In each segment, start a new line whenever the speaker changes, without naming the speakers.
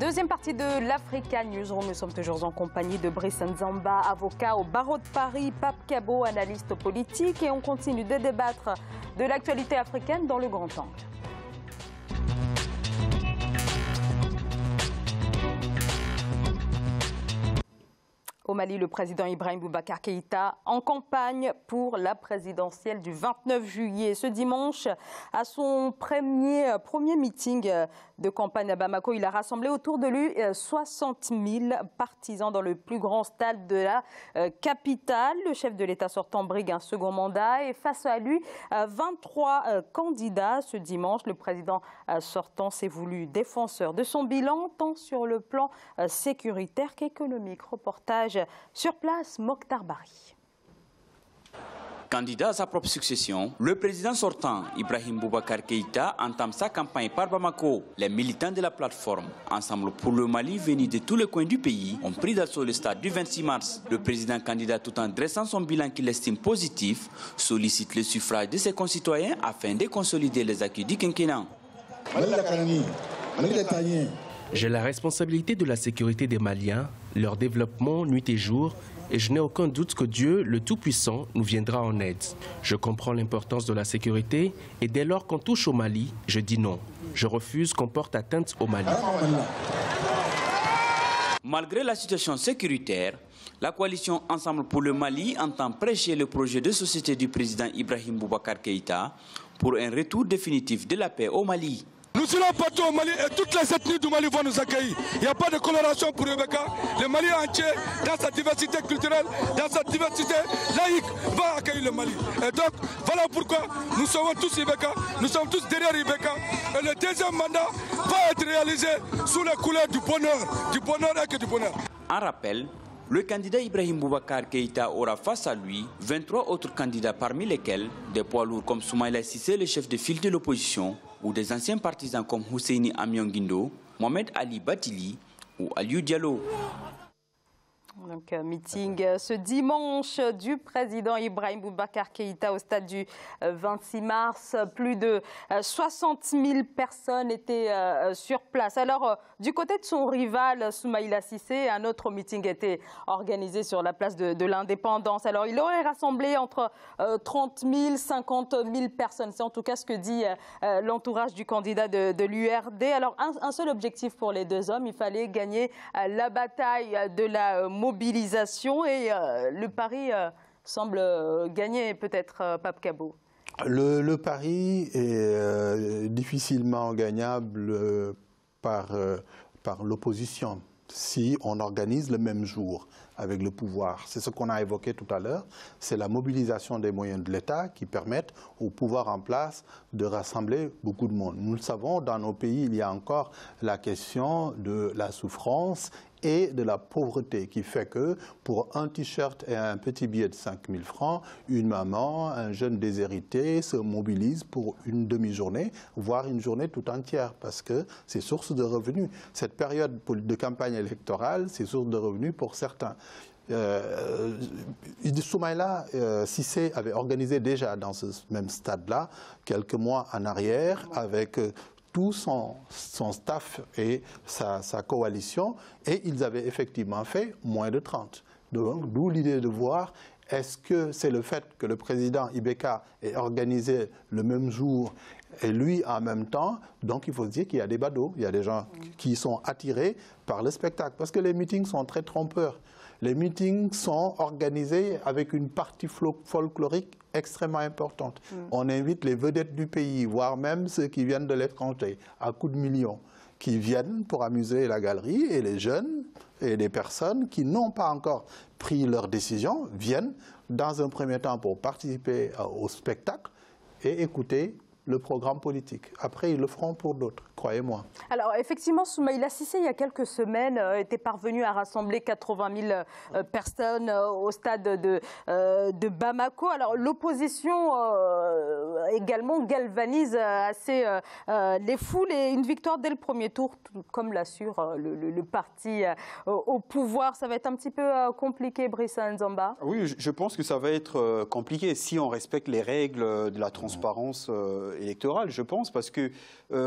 Deuxième partie de l'Africa Newsroom. Nous sommes toujours en compagnie de Brice Nzamba, avocat au barreau de Paris, Pape Kabo, analyste politique. Et on continue de débattre de l'actualité africaine dans le grand angle. Au Mali, le président Ibrahim Boubacar Keïta en campagne pour la présidentielle du 29 juillet. Ce dimanche, à son premier meeting de campagne à Bamako, il a rassemblé autour de lui 60 000 partisans dans le plus grand stade de la capitale. Le chef de l'État sortant brigue un second mandat et face à lui, 23 candidats. Ce dimanche, le président sortant s'est voulu défenseur de son bilan, tant sur le plan sécuritaire qu'économique. Reportage sur place, Mokhtar Bari.
Candidat à sa propre succession, le président sortant, Ibrahim Boubacar Keïta, entame sa campagne par Bamako. Les militants de la plateforme, Ensemble pour le Mali, venus de tous les coins du pays, ont pris d'assaut le stade du 26 mars. Le président candidat, tout en dressant son bilan qu'il estime positif, sollicite le suffrage de ses concitoyens afin de consolider les acquis du quinquennat.
J'ai la responsabilité de la sécurité des Maliens, leur développement nuit et jour, et je n'ai aucun doute que Dieu, le Tout-Puissant, nous viendra en aide. Je comprends l'importance de la sécurité, et dès lors qu'on touche au Mali, je dis non. Je refuse qu'on porte atteinte au Mali.
Malgré la situation sécuritaire, la coalition Ensemble pour le Mali entend prêcher le projet de société du président Ibrahim Boubacar Keïta pour un retour définitif de la paix au Mali.
Nous serons partout au Mali et toutes les ethnies du Mali vont nous accueillir. Il n'y a pas de coloration pour Rebecca. Le Mali entier, dans sa diversité culturelle, dans sa diversité laïque, va accueillir le Mali. Et donc, voilà pourquoi nous sommes tous Rebecca, nous sommes tous derrière Rebecca. Et le deuxième mandat va être réalisé sous les couleurs du bonheur et que du bonheur.
En rappel, le candidat Ibrahim Boubacar Keïta aura face à lui 23 autres candidats, parmi lesquels des poids lourds comme Soumaïla Cissé, le chef de file de l'opposition, ou des anciens partisans comme Husseini Amianguindo, Mohamed Ali Batili ou Aliou Diallo.
Donc, meeting ce dimanche du président Ibrahim Boubacar Keïta au stade du 26 mars. Plus de 60 000 personnes étaient sur place. Alors, du côté de son rival Soumaïla Cissé, un autre meeting était organisé sur la place de l'Indépendance. Alors, il aurait rassemblé entre 30 000 50 000 personnes. C'est en tout cas ce que dit l'entourage du candidat de l'URD. Alors, un seul objectif pour les deux hommes, il fallait gagner la bataille de la mobilisation et le pari semble gagner peut-être Pape Kabo.
Le pari est difficilement gagnable par l'opposition si on organise le même jour avec le pouvoir. C'est ce qu'on a évoqué tout à l'heure, c'est la mobilisation des moyens de l'État qui permettent au pouvoir en place de rassembler beaucoup de monde. Nous le savons, dans nos pays, il y a encore la question de la souffrance et de la pauvreté qui fait que pour un t-shirt et un petit billet de 5 000 francs, une maman, un jeune déshérité se mobilise pour une demi-journée, voire une journée tout entière, parce que c'est source de revenus. Cette période de campagne électorale, c'est source de revenus pour certains. Soumaïla Cissé avait organisé déjà dans ce même stade-là, quelques mois en arrière, avec tout son staff et sa coalition, et ils avaient effectivement fait moins de 30. Donc, d'où l'idée de voir, est-ce que c'est le fait que le président Ibeka ait organisé le même jour et lui en même temps? Donc, il faut se dire qu'il y a des badauds, il y a des gens qui sont attirés par le spectacle, parce que les meetings sont très trompeurs. Les meetings sont organisés avec une partie folklorique extrêmement importante. On invite les vedettes du pays, voire même ceux qui viennent de l'étranger, à coups de millions, qui viennent pour amuser la galerie, et les jeunes et les personnes qui n'ont pas encore pris leur décision viennent dans un premier temps pour participer au spectacle et écouter le programme politique. Après, ils le feront pour d'autres, croyez-moi.
Alors, effectivement, Soumaïla Cissé, il y a quelques semaines, était parvenu à rassembler 80 000 personnes au stade de Bamako. Alors, l'opposition également galvanise assez les foules et une victoire dès le premier tour, comme l'assure le parti au pouvoir. Ça va être un petit peu compliqué, Brice Nzamba.
Oui, je pense que ça va être compliqué si on respecte les règles de la transparence électorale, je pense, parce que,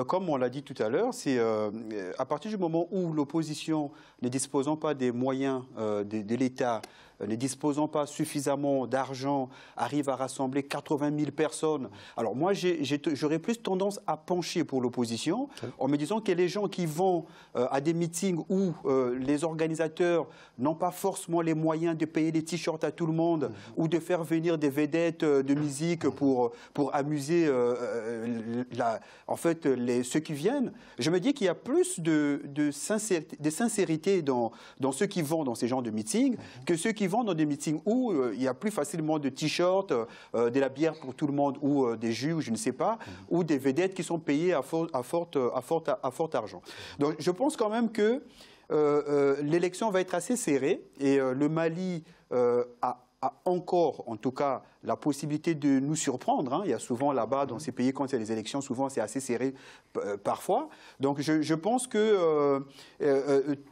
comme on l'a dit tout à l'heure, c'est à partir du moment où l'opposition, ne disposant pas des moyens de l'État, ne disposant pas suffisamment d'argent, arrive à rassembler 80 000 personnes. Alors moi, j'aurais plus tendance à pencher pour l'opposition, en me disant que les gens qui vont à des meetings où les organisateurs n'ont pas forcément les moyens de payer des t-shirts à tout le monde ou de faire venir des vedettes de musique pour amuser ceux qui viennent, je me dis qu'il y a plus de sincérité dans ceux qui vont dans ces genres de meetings que ceux qui vont dans des meetings où il y a plus facilement de t-shirts, de la bière pour tout le monde ou des jus ou je ne sais pas, ou des vedettes qui sont payées à fort argent. Donc je pense quand même que l'élection va être assez serrée et le Mali a encore, en tout cas, la possibilité de nous surprendre. Hein. Il y a souvent là-bas, dans ces pays, quand il y a des élections, souvent c'est assez serré parfois. Donc je pense que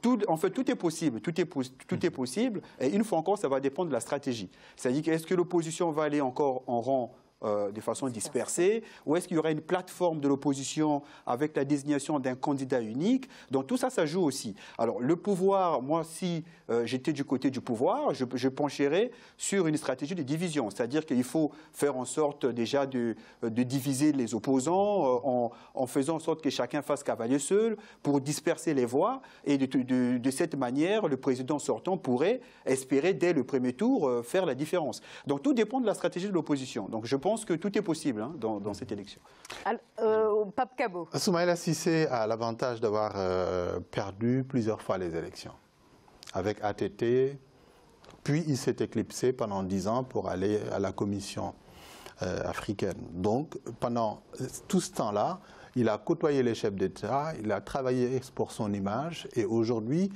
tout est possible. Tout est possible. Et une fois encore, ça va dépendre de la stratégie. C'est-à-dire est-ce que l'opposition va aller encore en rang de façon dispersée, ou est-ce qu'il y aura une plateforme de l'opposition avec la désignation d'un candidat unique? Donc tout ça, ça joue aussi. Alors le pouvoir, moi, si j'étais du côté du pouvoir, je pencherais sur une stratégie de division, c'est-à-dire qu'il faut faire en sorte déjà de diviser les opposants en faisant en sorte que chacun fasse cavalier seul pour disperser les voix, et de cette manière, le président sortant pourrait espérer dès le premier tour faire la différence. Donc tout dépend de la stratégie de l'opposition. Donc je pense que tout est possible dans cette élection.
Pape Kabo.
Soumaïla Cissé a l'avantage d'avoir perdu plusieurs fois les élections. Avec ATT, puis il s'est éclipsé pendant 10 ans pour aller à la Commission africaine. Donc pendant tout ce temps-là, il a côtoyé les chefs d'État, il a travaillé pour son image et aujourd'hui,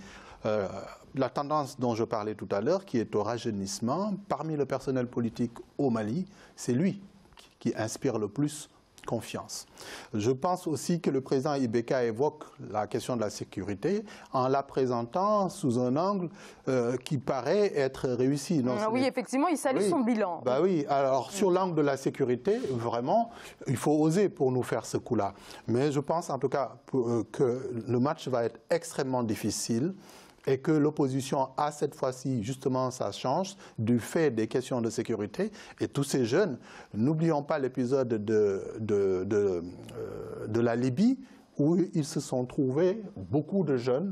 la tendance dont je parlais tout à l'heure, qui est au rajeunissement, parmi le personnel politique au Mali, c'est lui qui inspire le plus confiance. Je pense aussi que le président Ibeka évoque la question de la sécurité en la présentant sous un angle qui paraît être réussi. Non,
oui, effectivement, il salue son bilan.
Bah oui, alors sur l'angle de la sécurité, vraiment, il faut oser pour nous faire ce coup-là. Mais je pense en tout cas que le match va être extrêmement difficile et que l'opposition a cette fois-ci justement sa chance du fait des questions de sécurité. Et tous ces jeunes, n'oublions pas l'épisode de la Libye, où ils se sont trouvés, beaucoup de jeunes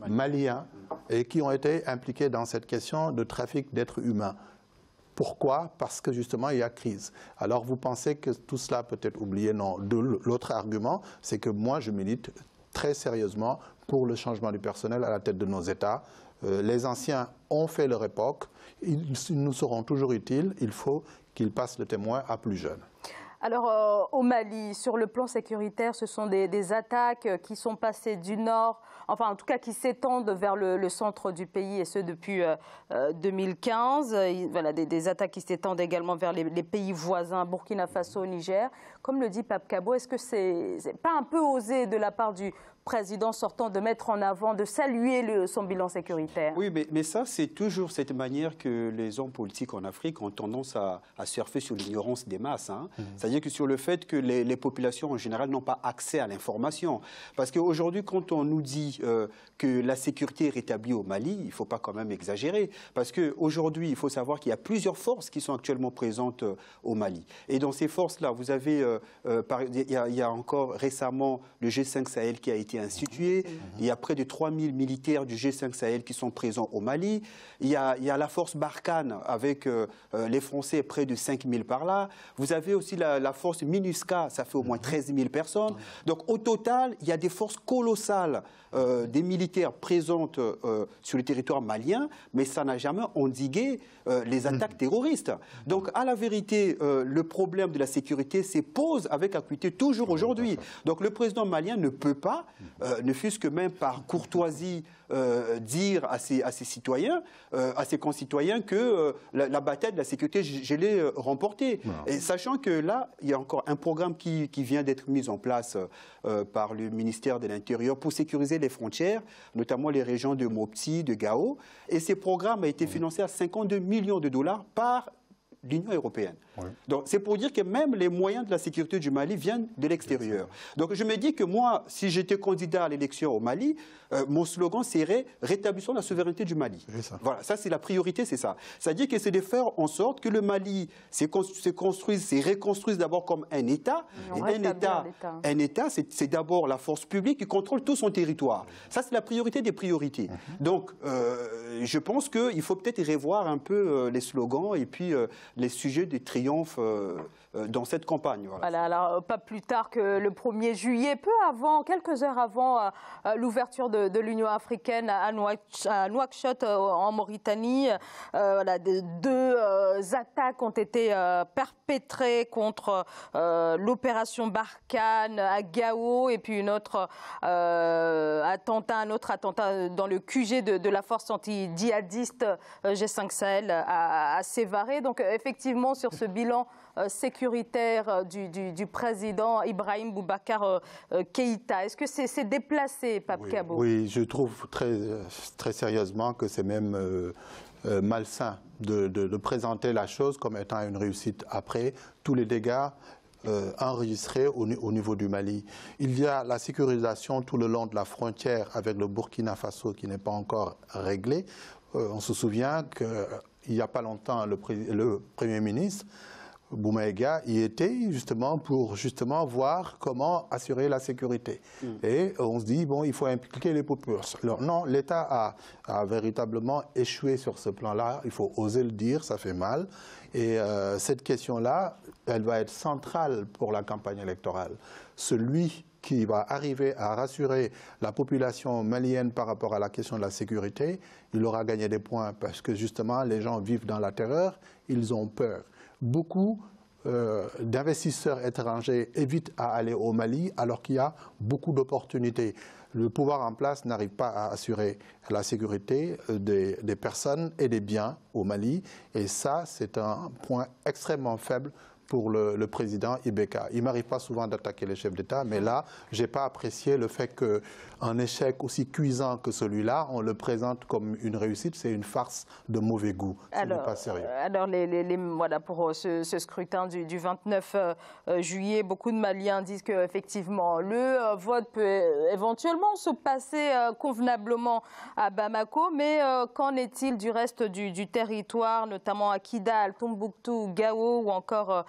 maliens et qui ont été impliqués dans cette question de trafic d'êtres humains. Pourquoi? Parce que justement il y a crise. Alors vous pensez que tout cela peut être oublié? Non. L'autre argument, c'est que moi je milite très sérieusement pour le changement du personnel à la tête de nos États. Les anciens ont fait leur époque, ils nous seront toujours utiles, il faut qu'ils passent le témoin à plus jeunes.
Alors au Mali, sur le plan sécuritaire, ce sont des attaques qui sont passées du nord, enfin en tout cas qui s'étendent vers le centre du pays et ce depuis 2015. Voilà, des attaques qui s'étendent également vers les pays voisins, Burkina Faso, Niger. Comme le dit Pape Kabo, est-ce que c'est pas un peu osé de la part du président sortant de mettre en avant, de saluer son bilan sécuritaire?
Oui, mais ça, c'est toujours cette manière que les hommes politiques en Afrique ont tendance à surfer sur l'ignorance des masses. Hein. C'est-à-dire que sur le fait que les populations en général n'ont pas accès à l'information. Parce qu'aujourd'hui, quand on nous dit que la sécurité est rétablie au Mali, il ne faut pas quand même exagérer. Parce qu'aujourd'hui, il faut savoir qu'il y a plusieurs forces qui sont actuellement présentes au Mali. Et dans ces forces-là, vous avez, il y a encore récemment le G5 Sahel qui a été institué. Il y a près de 3000 militaires du G5 Sahel qui sont présents au Mali. Il y a la force Barkhane avec les Français, près de 5000 par là. Vous avez aussi la force MINUSCA, ça fait au moins 13 000 personnes. Donc au total, il y a des forces colossales, des militaires présentes sur le territoire malien, mais ça n'a jamais endigué les attaques terroristes. Donc à la vérité, le problème de la sécurité se pose avec acuité toujours aujourd'hui. Donc le président malien ne peut pas, ne fût-ce que même par courtoisie, dire à ses citoyens, à ses concitoyens que la bataille de la sécurité, je l'ai remportée. Et sachant que là, il y a encore un programme qui vient d'être mis en place par le ministère de l'Intérieur pour sécuriser les frontières, notamment les régions de Mopti, de Gao. Et ce programme a été financé à 52 millions de dollars par l'Union européenne.
Oui.
Donc c'est pour dire que même les moyens de la sécurité du Mali viennent de l'extérieur. Donc je me dis que moi, si j'étais candidat à l'élection au Mali, mon slogan serait « Rétablissons la souveraineté du Mali ». Voilà, ça c'est la priorité, c'est ça. C'est-à-dire que c'est de faire en sorte que le Mali se reconstruise d'abord comme un État. Et un État, c'est d'abord la force publique qui contrôle tout son territoire. Ça c'est la priorité des priorités. Donc je pense qu'il faut peut-être revoir un peu les slogans et puis les sujets de triomphe dans cette campagne.
Voilà, alors pas plus tard que le 1er juillet, quelques heures avant l'ouverture de l'Union africaine à Nouakchott en Mauritanie, deux attaques ont été perpétrées contre l'opération Barkhane à Gao et puis un autre attentat dans le QG de la force anti-djihadiste G5 Sahel à Sévaré. Donc effectivement sur ce bilan sécuritaire du président Ibrahim Boubacar Keïta. Est-ce que c'est déplacé, Pape Kabo?
Oui, je trouve très sérieusement que c'est même malsain de présenter la chose comme étant une réussite après tous les dégâts enregistrés au niveau du Mali. Il y a la sécurisation tout le long de la frontière avec le Burkina Faso qui n'est pas encore réglée. On se souvient qu'il n'y a pas longtemps, le Premier ministre Boumaïga y était pour voir comment assurer la sécurité. Et on se dit, bon, il faut impliquer les populations. Alors, non, l'État a véritablement échoué sur ce plan-là. Il faut oser le dire, ça fait mal. Et cette question-là, elle va être centrale pour la campagne électorale. Celui qui va arriver à rassurer la population malienne par rapport à la question de la sécurité, il aura gagné des points parce que justement, les gens vivent dans la terreur, ils ont peur. Beaucoup d'investisseurs étrangers évitent à aller au Mali alors qu'il y a beaucoup d'opportunités. Le pouvoir en place n'arrive pas à assurer la sécurité des personnes et des biens au Mali. Et ça, c'est un point extrêmement faible pour le président Ibeka. Il ne m'arrive pas souvent d'attaquer les chefs d'État, mais là, je n'ai pas apprécié le fait qu'un échec aussi cuisant que celui-là, on le présente comme une réussite, c'est une farce de mauvais goût. Ce n'est pas sérieux.
Alors, voilà, pour ce scrutin du 29 juillet, beaucoup de Maliens disent qu'effectivement, le vote peut éventuellement se passer convenablement à Bamako, mais qu'en est-il du reste du territoire, notamment à Kidal, Tombouctou, Gao ou encore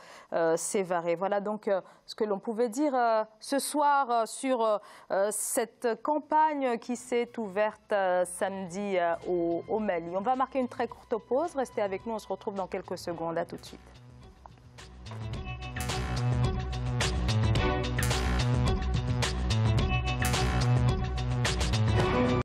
Sévaré. Voilà donc ce que l'on pouvait dire ce soir sur cette campagne qui s'est ouverte samedi au Mali. On va marquer une très courte pause. Restez avec nous, on se retrouve dans quelques secondes. À tout de suite.